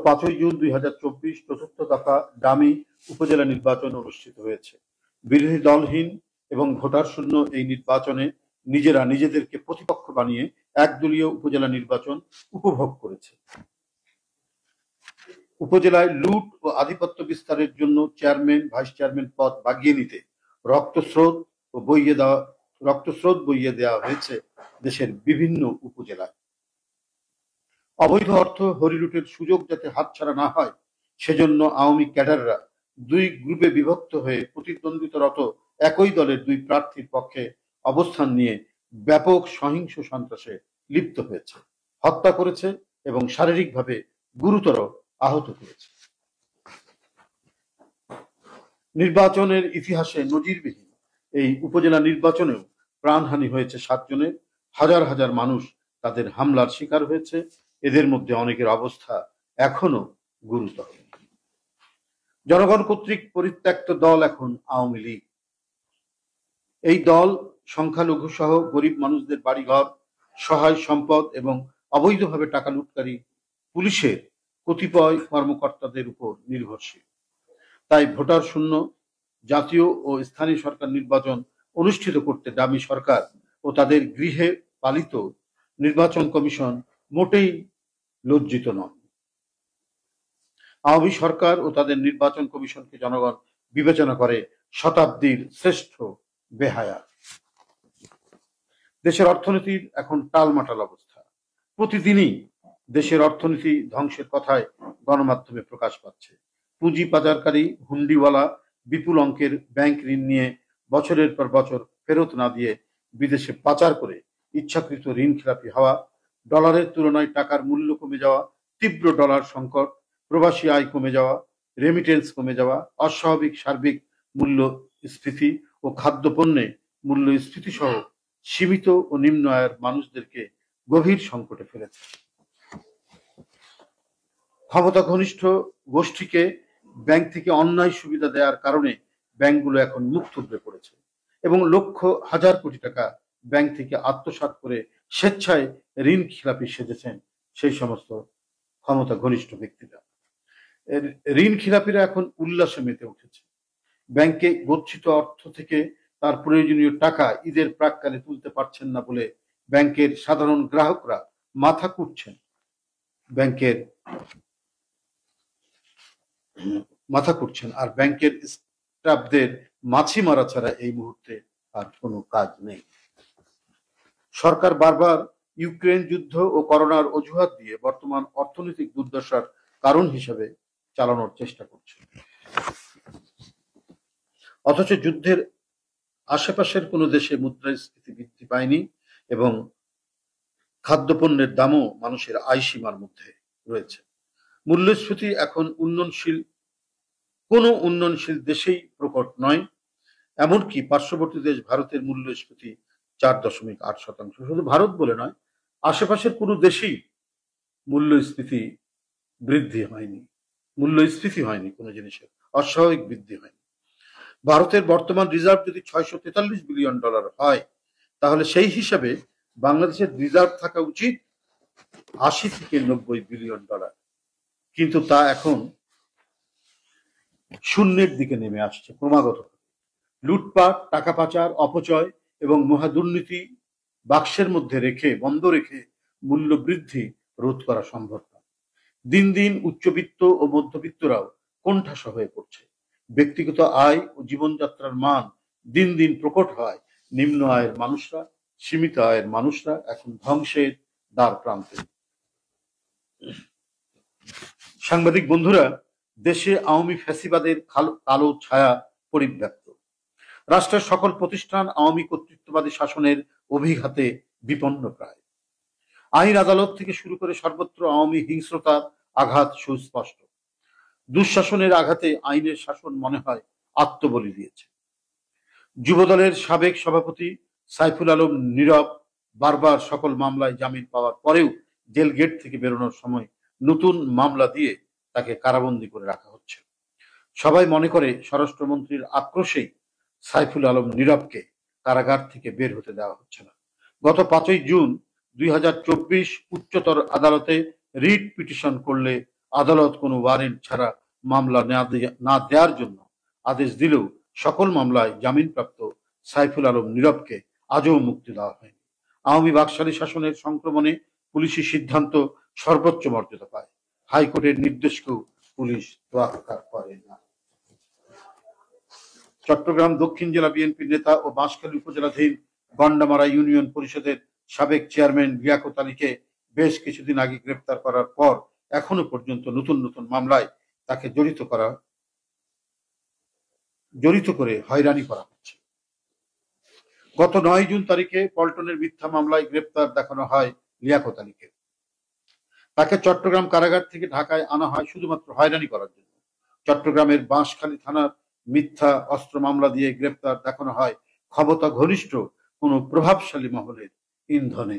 5ই June 2024 চতুর্থ দফা dummy উপজেলা নির্বাচন অনুষ্ঠিত হয়েছে। বিরোধী দলহীন এবং ভোটার শূন্য এই নির্বাচনে নিজেরা নিজেদেরকে প্রতিপক্ষ বানিয়ে একদলীয় উপজেলা নির্বাচন উপভোগ করেছে। উপজেলায় লুট ও আধিপত্য বিস্তারের জন্য চেয়ারম্যান, ভাইস চেয়ারম্যান পদ বাগিয়ে নিতে রক্তস্রোত বইয়ে দেওয়া হয়েছে দেশের বিভিন্ন উপজেলায়। অবৈধ অর্থ হরিলুটের সুযোগ যাতে হাতছাড়া না হয় সেজন্য আওয়ামী ক্যাডাররা দুই গ্রুপে বিভক্ত হয়ে প্রতিদ্বন্দ্বিতারত একই দলের দুই প্রার্থীর পক্ষে অবস্থান নিয়ে ব্যাপক সহিংস সন্ত্রাসে লিপ্ত হয়েছে, হত্যা করেছে এবং শারীরিকভাবে গুরুতর আহত করেছে। নির্বাচনের ইতিহাসে নজিরবিহীন এই উপজেলা নির্বাচনেও প্রাণহানি হয়েছে 7 জনের। হাজার হাজার মানুষ তাদের হামলার শিকার হয়েছে। এদের মধ্যে অনেকের অবস্থা এখনো গুরুতর। জনগণ কর্তৃক পরিত্যক্ত দল এখন আওয়ামী লীগ। এই দল সংখ্যালঘু সহ গরিব মানুষদের বাড়িঘর, সহায় সম্পদ এবং অবৈধভাবে টাকা লুটকারী পুলিশের কতিপয় কর্মকর্তাদের উপর নির্ভরশীল। তাই ভোটার শূন্য জাতীয় ও স্থানীয় সরকার নির্বাচন অনুষ্ঠিত করতে ডামি সরকার ও তাদের গৃহে পালিত নির্বাচন কমিশন মোটেই লজ্জিত নন। আওয়ামী সরকার ও তাদের নির্বাচন কমিশনকে জনগণ বিবেচনা করে শতাব্দীর শ্রেষ্ঠ বেহায়া। দেশের অর্থনীতির এখন টালমাটাল অবস্থা। প্রতিদিনই দেশের অর্থনীতি ধ্বংসের কথায় গণমাধ্যমে প্রকাশ পাচ্ছে। পুঁজি পাচারকারী হুন্ডিওয়ালা বিপুল অঙ্কের ব্যাংক ঋণ নিয়ে বছরের পর বছর ফেরত না দিয়ে বিদেশে পাচার করে ইচ্ছাকৃত ঋণ খেলাপি হওয়া, ডলারের তুলনায় টাকার মূল্য কমে যাওয়া, তীব্র ডলার সংকট, প্রবাসী আয় কমে যাওয়া, রেমিটেন্স কমে যাওয়া, অস্বাভাবিক সার্বিক মূল্যস্ফীতি ও খাদ্যপণ্যে মূল্যস্ফীতি সহ সীমিত ও নিম্ন আয়ের মানুষদেরকে গভীর সংকটে ফেলেছে। ক্ষমতা ঘনিষ্ঠ গোষ্ঠীকে ব্যাংক থেকে অন্যায় সুবিধা দেওয়ার কারণে ব্যাংকগুলো এখন মুখ থুবড়ে পড়েছে এবং লক্ষ হাজার কোটি টাকা ব্যাংক থেকে আত্মসাৎ করে স্বেচ্ছায় ঋণ খিলাপি সেজেছেন সেই সমস্ত ক্ষমতা ঘনিষ্ঠ ব্যক্তিরা। ঋণ খিলাপিরা এখন উল্লাসে মেতে উঠেছে। ব্যাংকে গচ্ছিত অর্থ থেকে তার প্রয়োজনীয় টাকা ঈদের প্রাক্কালে তুলতে পারছেন না বলে ব্যাংকের সাধারণ গ্রাহকরা মাথা কুটছেন। আর ব্যাংকের স্টাফদের মাছি মারা ছাড়া এই মুহূর্তে আর কোনো কাজ নেই। সরকার বারবার ইউক্রেন যুদ্ধ ও করোনার অজুহাত দিয়ে বর্তমান অর্থনৈতিক দুর্দশার কারণ হিসেবে চালানোর চেষ্টা করছে, অথচ যুদ্ধের আশেপাশের কোনো দেশে মুদ্রাস্ফীতি বৃদ্ধি পায়নি এবং খাদ্যপণ্যের দামও মানুষের আয় সীমার মধ্যে রয়েছে। মূল্যস্ফীতি এখন কোনো উন্নয়নশীল দেশেই প্রকট নয়। এমনকি পার্শ্ববর্তী দেশ ভারতের মূল্যস্ফীতি 4.8%। শুধু ভারত বলে নয়, আশেপাশের কোনো দেশেই মূল্যস্ফীতি হয়নি, কোনো জিনিসের অস্বাভাবিক বৃদ্ধি হয়নি। ভারতের বর্তমান রিজার্ভ যদি $643 বিলিয়ন হয়, তাহলে সেই হিসাবে বাংলাদেশের রিজার্ভ থাকা উচিত $80 থেকে $90 বিলিয়ন। কিন্তু তা এখন শূন্যের দিকে নেমে আসছে ক্রমাগত। লুটপাট, টাকা পাচার, অপচয় এবং মহাদুর্নীতি বাক্সের মধ্যে বন্ধ রেখে মূল্য বৃদ্ধি রোধ করা সম্ভব নয়। দিন দিন উচ্চবিত্ত ও মধ্যবিত্তরাও কোণঠাসা হয়ে পড়ছে। ব্যক্তিগত আয় ও জীবনযাত্রার মান দিন দিন প্রকট হয়। নিম্ন আয়ের মানুষরা, সীমিত আয়ের মানুষরা এখন ধ্বংসের দ্বার প্রান্তে। সাংবাদিক বন্ধুরা, দেশে আওয়ামী ফ্যাসিবাদের কালো ছায়া পরিব্যাপ্ত। রাষ্ট্রের সকল প্রতিষ্ঠান আওয়ামী কর্তৃত্ববাদী শাসনের অভিঘাতে বিপন্ন প্রায়। আইন আদালত থেকে শুরু করে সর্বত্র আওয়ামী হিংস্রতার আঘাত সুস্পষ্ট। দুঃশাসনের আঘাতে আইনের শাসন মনে হয় আত্মবলি দিয়েছে। যুবদলের সাবেক সভাপতি সাইফুল আলম নীরব বারবার সকল মামলায় জামিন পাওয়ার পরেও জেল গেট থেকে বেরোনোর সময় নতুন মামলা দিয়ে তাকে কারাবন্দী করে রাখা হচ্ছে। সবাই মনে করে স্বরাষ্ট্রমন্ত্রীর আক্রোশেই সাইফুল আলম নীরবকে কারাগার থেকে বের হতে দেওয়া হচ্ছে না। গত 5ই জুন 2024 উচ্চতর আদালতে রিট পিটিশন করলে আদালত কোনো ওয়ারেন্ট ছাড়া মামলা না দেওয়ার জন্য আদেশ দিলেও সকল মামলায় জামিনপ্রাপ্ত সাইফুল আলম নীরবকে আজও মুক্তি দেওয়া হয়নি। আওয়ামী বাকশালী শাসনের সংক্রমণে পুলিশি সিদ্ধান্ত সর্বোচ্চ মর্যাদা পায়। হাইকোর্টের নির্দেশকেও পুলিশ তোয়াক্কা করে না। চট্টগ্রাম দক্ষিণ জেলা বিএনপির নেতা ও বাঁশখালী উপজেলাধীন গন্ডামারা ইউনিয়ন পরিষদের সাবেক চেয়ারম্যান লিয়াকত আলীকে বেশ কিছুদিন আগে গ্রেপ্তার করার পর এখনো পর্যন্ত নতুন নতুন মামলায় তাকে জড়িত করে হয়রানি করা হচ্ছে। গত 9 জুন তারিখে পল্টনের মিথ্যা মামলায় গ্রেপ্তার দেখানো হয় লিয়াকত আলীকে। তাকে চট্টগ্রাম কারাগার থেকে ঢাকায় আনা হয় শুধুমাত্র হয়রানি করার জন্য। চট্টগ্রামের বাঁশখালী থানার মিথ্যা অস্ত্র মামলা দিয়ে গ্রেপ্তার দেখানো হয় ক্ষমতা ঘনিষ্ঠ কোন প্রভাবশালী মহলের ইন্ধনে।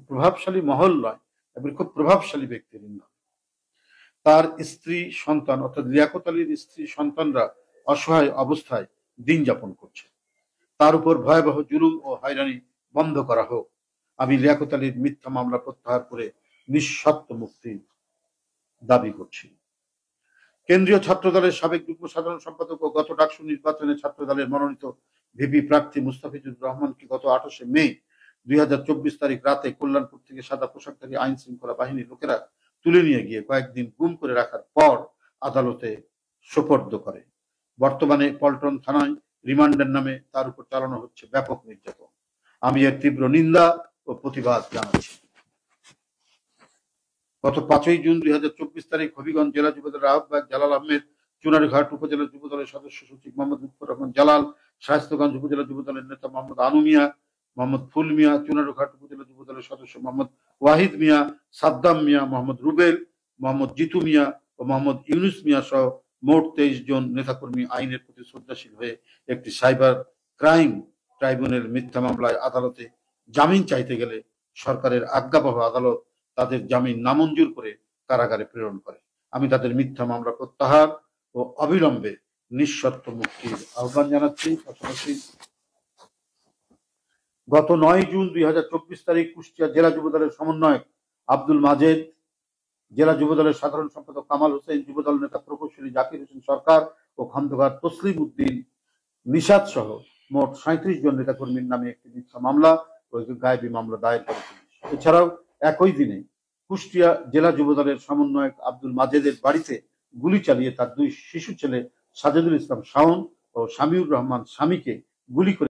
প্রভাবশালী মহল নয়, এবং খুব প্রভাবশালী ব্যক্তির ইন্ধন। তার স্ত্রী সন্তান অর্থাৎ লিয়াকত আলীর স্ত্রী সন্তানরা অসহায় অবস্থায় দিন যাপন করছে। তার উপর ভয়াবহ জুলুম ও হয়রানি বন্ধ করা হোক। আমি লিয়াকত আলীর মিথ্যা মামলা প্রত্যাহার করে নিঃশর্ত মুক্তি দাবি করছি। কেন্দ্রীয় ছাত্রদলের সাবেক যুগ্ম সাধারণ সম্পাদক ও গত ডাকসু নির্বাচনে ছাত্রদলের মনোনীত ভিপি প্রার্থী মুস্তাফিজুর রহমানকে গত 28শে মে 2024 তারিখ রাতে কল্যাণপুর থেকে সাদা পোশাকধারী আইন শৃঙ্খলা বাহিনীর লোকেরা তুলে নিয়ে গিয়ে কয়েকদিন গুম করে রাখার পর আদালতে সোপর্দ করে। বর্তমানে পল্টন থানায় রিমান্ডের নামে তার উপর চালানো হচ্ছে ব্যাপক নির্যাতন। আমি এর তীব্র নিন্দা ও প্রতিবাদ জানাচ্ছি। গত 5ই জুন 2024 তারিখ হবিগঞ্জ জেলা যুবদলের আহ্বায়ক জালাল আহমেদ, চুনারঘাট উপজেলা যুবদলের সদস্য সচিব মোহাম্মদ লুৎফর রহমান জালাল, শায়েস্তাগঞ্জ উপজেলা যুবদলের নেতা মোহাম্মদ আনু মিয়া, মোহাম্মদ ফুল মিয়া, চুনারঘাট উপজেলা যুবদলের সদস্য মোহাম্মদ ওয়াহিদ মিয়া, সাদ্দাম মিয়া, মোহাম্মদ রুবেল, মোহাম্মদ জিতু মিয়া ও মোহাম্মদ ইউনুস মিয়া সহ মোট 23 জন নেতাকর্মী আইনের প্রতি শ্রদ্ধাশীল হয়ে একটি সাইবার ক্রাইম ট্রাইব্যুনাল মিথ্যা মামলায় আদালতে জামিন চাইতে গেলে সরকারের আজ্ঞাবহ আদালত তাদের জামিন নামঞ্জুর করে কারাগারে প্রেরণ করে। আমি তাদের মিথ্যা মামলা প্রত্যাহার ও অবিলম্বে নিঃশর্ত মুক্তির আহ্বান জানাচ্ছি। পাশাপাশি গত 9 জুন 2024 তারিখ কুষ্টিয়া জেলা যুবদলের সমন্বয়ক আব্দুল মাজেদ, জেলা যুবদলের সাধারণ সম্পাদক কামাল হোসেন, যুবদল নেতা প্রকৌশলী জাকির হোসেন সরকার ও খন্দকার তসলিম উদ্দিন নিশাদ সহ মোট 37 জন নেতাকর্মীর নামে একটি মিথ্যা মামলা ও একটি গায়েবী মামলা দায়ের করে পুলিশ। এছাড়াও একই দিনে কুষ্টিয়া জেলা যুবদলের সমন্বয়ক আব্দুল মাজেদের বাড়িতে গুলি চালিয়ে তার 2 শিশু ছেলে সাজেদুল ইসলাম শাওন ও শামিউর রহমান স্বামীকে গুলি করে